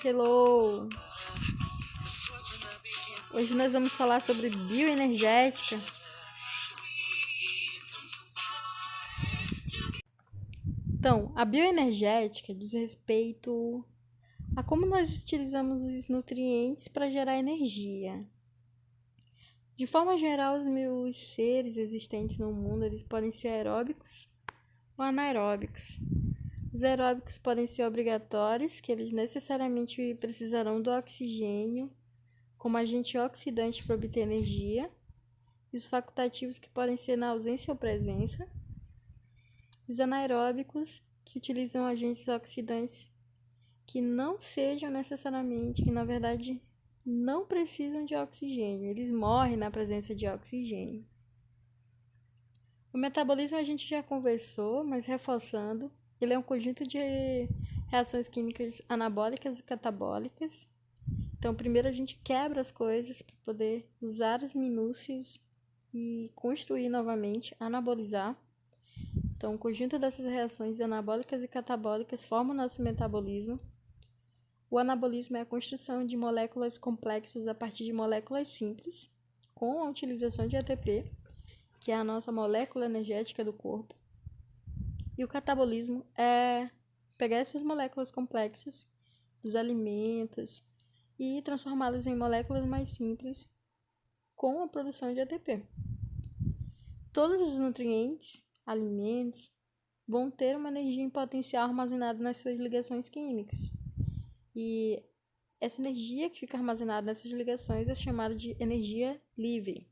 Hello! Hoje nós vamos falar sobre bioenergética. Então, a bioenergética diz respeito a como nós utilizamos os nutrientes para gerar energia. De forma geral, os seres existentes no mundo, eles podem ser aeróbicos ou anaeróbicos. Os aeróbicos podem ser obrigatórios, que eles necessariamente precisarão do oxigênio como agente oxidante para obter energia. E os facultativos, que podem ser na ausência ou presença. Os anaeróbicos, que utilizam agentes oxidantes que não sejam necessariamente, que na verdade não precisam de oxigênio, eles morrem na presença de oxigênio. O metabolismo a gente já conversou, mas reforçando, ele é um conjunto de reações químicas anabólicas e catabólicas. Então, primeiro a gente quebra as coisas para poder usar as minúcias e construir novamente, anabolizar. Então, o conjunto dessas reações anabólicas e catabólicas forma o nosso metabolismo. O anabolismo é a construção de moléculas complexas a partir de moléculas simples, com a utilização de ATP, que é a nossa molécula energética do corpo. E o catabolismo é pegar essas moléculas complexas dos alimentos e transformá-las em moléculas mais simples com a produção de ATP. Todos os nutrientes, alimentos, vão ter uma energia em potencial armazenada nas suas ligações químicas. E essa energia que fica armazenada nessas ligações é chamada de energia livre.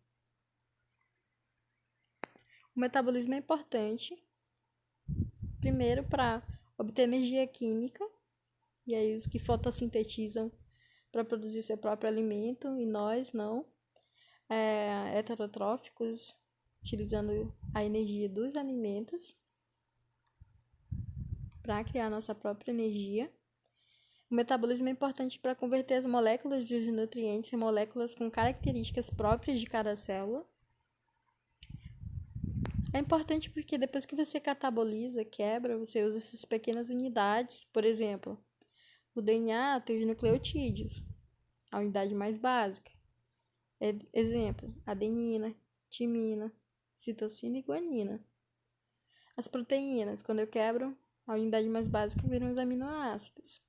O metabolismo é importante, primeiro, para obter energia química, e aí os que fotossintetizam para produzir seu próprio alimento, e nós não, heterotróficos, utilizando a energia dos alimentos para criar nossa própria energia. O metabolismo é importante para converter as moléculas dos nutrientes em moléculas com características próprias de cada célula. É importante porque depois que você cataboliza, quebra, você usa essas pequenas unidades. Por exemplo, o DNA tem os nucleotídeos, a unidade mais básica. Exemplo, adenina, timina, citosina e guanina. As proteínas, quando eu quebro, a unidade mais básica viram os aminoácidos.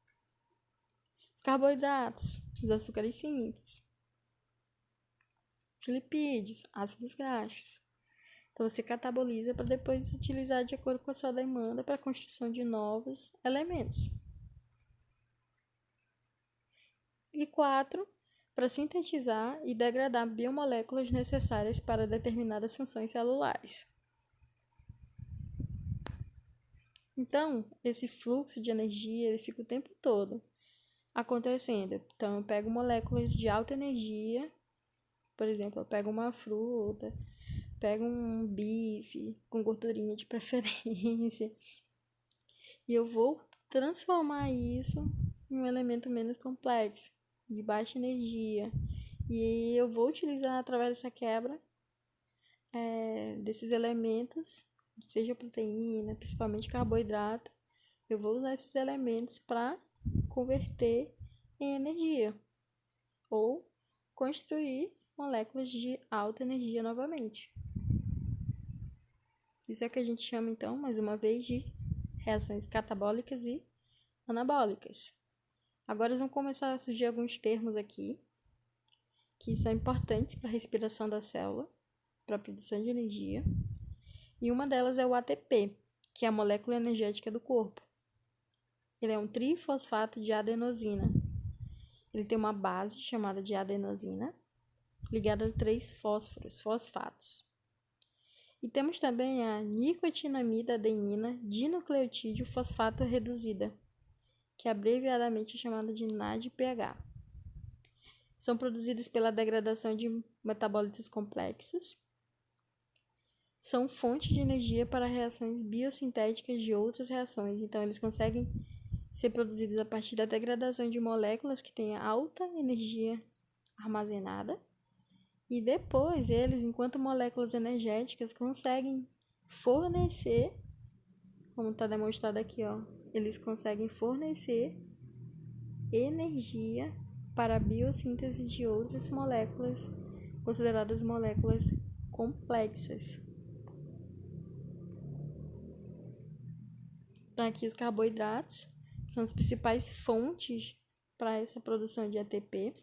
Os carboidratos, os açúcares simples. Os lipídios, ácidos graxos. Então, você cataboliza para depois utilizar de acordo com a sua demanda para a construção de novos elementos. E 4, para sintetizar e degradar biomoléculas necessárias para determinadas funções celulares. Então, esse fluxo de energia ele fica o tempo todo acontecendo. Então, eu pego moléculas de alta energia, por exemplo, eu pego uma fruta, pego um bife com gordurinha de preferência e eu vou transformar isso em um elemento menos complexo, de baixa energia. E eu vou utilizar através dessa quebra desses elementos, seja proteína, principalmente carboidrato, eu vou usar esses elementos para converter em energia ou construir moléculas de alta energia novamente. Isso é o que a gente chama, então, mais uma vez, de reações catabólicas e anabólicas. Agora vão começar a surgir alguns termos aqui que são importantes para a respiração da célula, para a produção de energia. E uma delas é o ATP, que é a molécula energética do corpo. Ele é um trifosfato de adenosina. Ele tem uma base chamada de adenosina, ligada a 3 fosfatos. E temos também a nicotinamida adenina dinucleotídeo fosfato reduzida, que é abreviadamente chamada de NADPH. São produzidas pela degradação de metabólitos complexos. São fonte de energia para reações biosintéticas de outras reações. Então, eles conseguem ser produzidos a partir da degradação de moléculas que têm alta energia armazenada. E depois eles, enquanto moléculas energéticas, conseguem fornecer, como está demonstrado aqui, eles conseguem fornecer energia para a biossíntese de outras moléculas consideradas moléculas complexas. Então, aqui os carboidratos são as principais fontes para essa produção de ATP.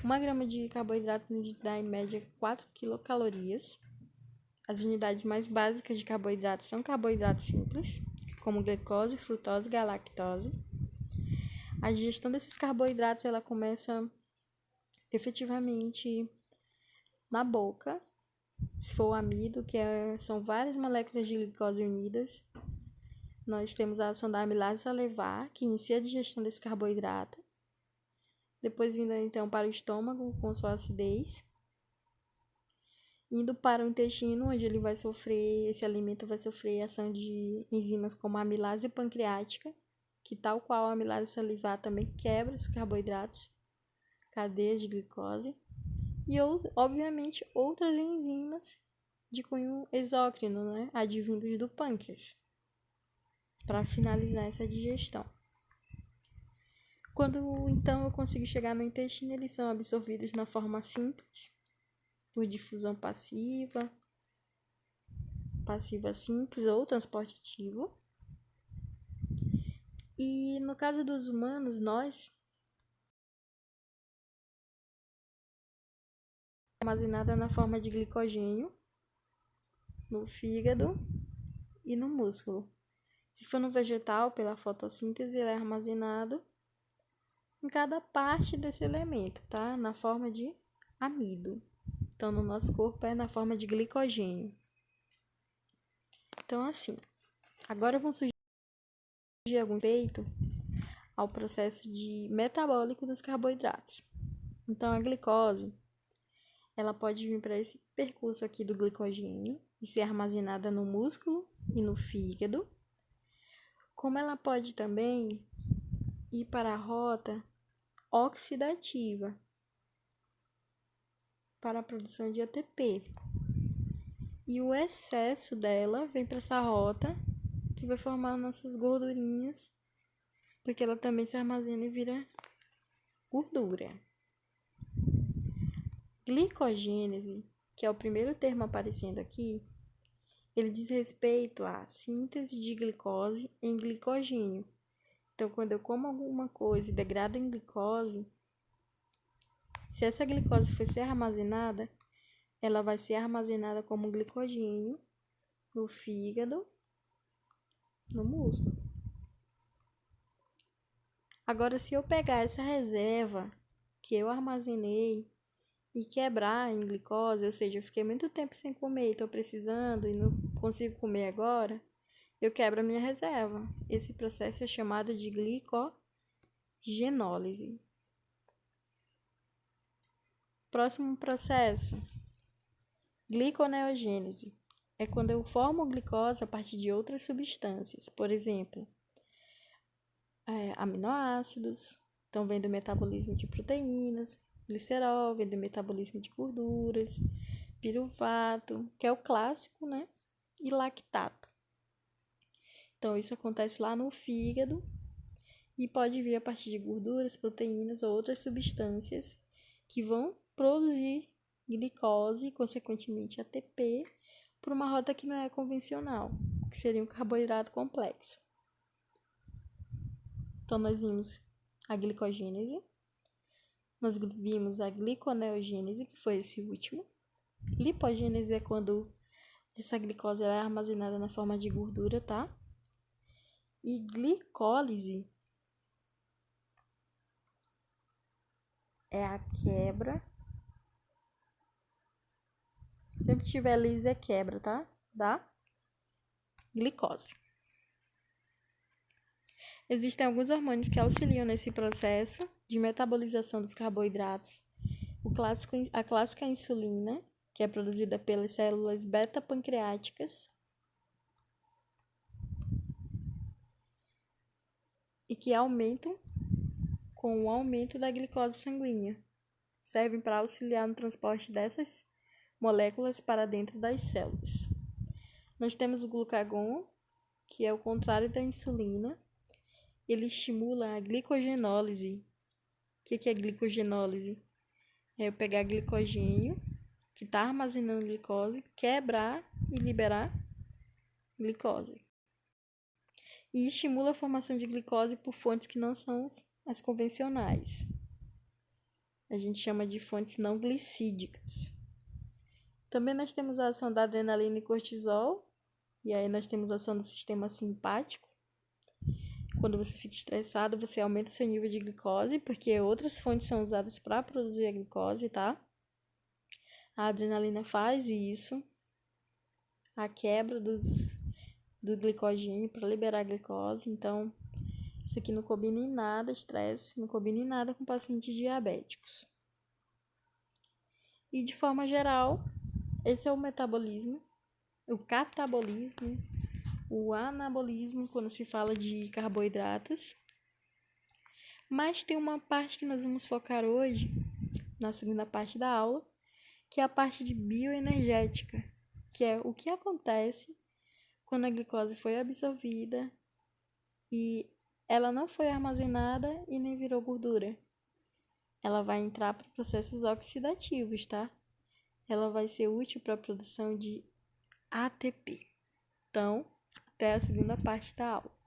1 grama de carboidrato nos dá em média 4 quilocalorias. As unidades mais básicas de carboidratos são carboidratos simples, como glicose, frutose e galactose. A digestão desses carboidratos ela começa efetivamente na boca, se for o amido, são várias moléculas de glicose unidas. Nós temos a ação da amilase salivar, que inicia a digestão desse carboidrato. Depois vindo então para o estômago com sua acidez. Indo para o intestino, onde esse alimento vai sofrer ação de enzimas como a amilase pancreática, que tal qual a amilase salivar também quebra esses carboidratos, cadeias de glicose. E, obviamente, outras enzimas de cunho exócrino, né, advindos do pâncreas, para finalizar essa digestão. Quando, então, eu consigo chegar no intestino, eles são absorvidos na forma simples, por difusão passiva simples ou transporte ativo. E no caso dos humanos, nós armazenada na forma de glicogênio no fígado e no músculo. Se for no vegetal, pela fotossíntese, ele é armazenado em cada parte desse elemento, tá? Na forma de amido. Então, no nosso corpo é na forma de glicogênio. Então, assim, agora vão surgir algum efeito ao processo metabólico dos carboidratos. Então, a glicose, ela pode vir para esse percurso aqui do glicogênio e ser armazenada no músculo e no fígado. Como ela pode também ir para a rota oxidativa para a produção de ATP. E o excesso dela vem para essa rota que vai formar nossas gordurinhas, porque ela também se armazena e vira gordura. Glicogênese, que é o primeiro termo aparecendo aqui, ele diz respeito à síntese de glicose em glicogênio. Então, quando eu como alguma coisa e degrada em glicose, se essa glicose for ser armazenada, ela vai ser armazenada como glicogênio no fígado, no músculo. Agora, se eu pegar essa reserva que eu armazenei e quebrar em glicose, ou seja, eu fiquei muito tempo sem comer e estou precisando e não consigo comer agora, eu quebro a minha reserva. Esse processo é chamado de glicogenólise. Próximo processo, gliconeogênese. É quando eu formo glicose a partir de outras substâncias, por exemplo, aminoácidos, então vem do metabolismo de proteínas, glicerol, vem do metabolismo de gorduras, piruvato, que é o clássico, né? E lactato. Então, isso acontece lá no fígado e pode vir a partir de gorduras, proteínas ou outras substâncias que vão produzir glicose e, consequentemente, ATP, por uma rota que não é convencional, que seria um carboidrato complexo. Então, nós vimos a glicogênese, nós vimos a gliconeogênese, que foi esse último. Lipogênese é quando essa glicose é armazenada na forma de gordura, tá? E glicólise é a quebra. Sempre que tiver lise é quebra, tá? Da glicose. Existem alguns hormônios que auxiliam nesse processo de metabolização dos carboidratos. A clássica insulina, que é produzida pelas células beta-pancreáticas e que aumentam com o aumento da glicose sanguínea. Servem para auxiliar no transporte dessas moléculas para dentro das células. Nós temos o glucagon, que é o contrário da insulina, ele estimula a glicogenólise. O que é glicogenólise? É eu pegar glicogênio, que está armazenando glicose, quebrar e liberar glicose. E estimula a formação de glicose por fontes que não são as convencionais. A gente chama de fontes não glicídicas. Também nós temos a ação da adrenalina e cortisol, e aí nós temos a ação do sistema simpático. Quando você fica estressado, você aumenta seu nível de glicose, porque outras fontes são usadas para produzir a glicose, tá? A adrenalina faz isso, a quebra do glicogênio para liberar a glicose. Então, isso aqui não combina em nada, estresse, não combina em nada com pacientes diabéticos. E de forma geral, esse é o metabolismo, o catabolismo, o anabolismo, quando se fala de carboidratos. Mas tem uma parte que nós vamos focar hoje, na segunda parte da aula, que é a parte de bioenergética, que é o que acontece quando a glicose foi absorvida e ela não foi armazenada e nem virou gordura. Ela vai entrar para processos oxidativos, tá? Ela vai ser útil para a produção de ATP. Então, até a segunda parte da aula.